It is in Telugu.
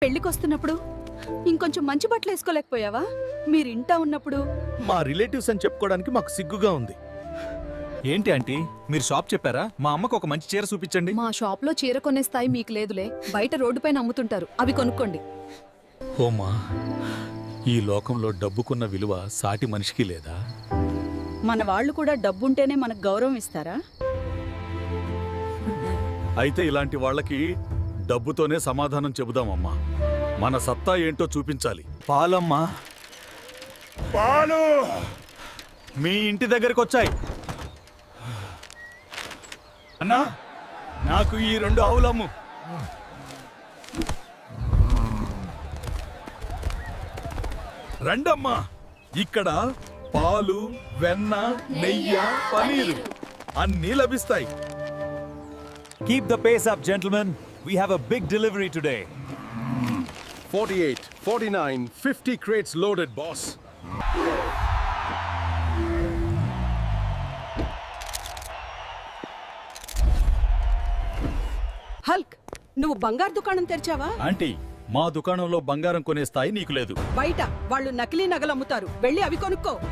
పెళ్లికొస్తున్నప్పుడు ఇంకొంచెం మంచి బట్టలు వేసుకోలేకపోయావా? మీరింటా ఉన్నప్పుడు మా రిలేటివ్స్ అని చెప్పుకోవడానికి మాకు సిగ్గుగా ఉంది. ఏంటి ఆంటీ, మీరు షాప్ చెప్పారా? మా అమ్మకు ఒక మంచి చీర చూపించండి. మా షాప్లో చీర కొనే స్థాయి మీకు లేదులే. బయట రోడ్డుపైన అమ్ముతుంటారు, అవి కొనుక్కోండి. ఓమా, ఈ లోకంలో డబ్బుకున్న విలువ సాటి మనిషికి లేదా? మన వాళ్ళు కూడా డబ్బుంటేనే మనకు గౌరవం ఇస్తారా? అయితే ఇలాంటి వాళ్ళకి డబ్బుతోనే సమాధానం చెబుదామమ్మా. మన సత్తా ఏంటో చూపించాలి. పాలమ్మా, పాలు మీ ఇంటి దగ్గరికి వచ్చాయి. అన్నా, నాకు ఈ 2 ఆవులమ్ము. రండమ్మా, ఇక్కడ పాలు, వెన్న, నెయ్యి, పనీరు అన్నీ లభిస్తాయి. keep the pace up, gentlemen. We have a big delivery today. 48, 49, 50 crates loaded, boss. Hulk, నువ్వు బంగారు దుకాణం తెరిచావా? ఆంటీ, మా దుకాణంలో బంగారం కొనే స్థాయి నీకు లేదు. బయట వాళ్ళు నకిలీ నగలు అమ్ముతారు, వెళ్ళి అవి కొనుక్కో.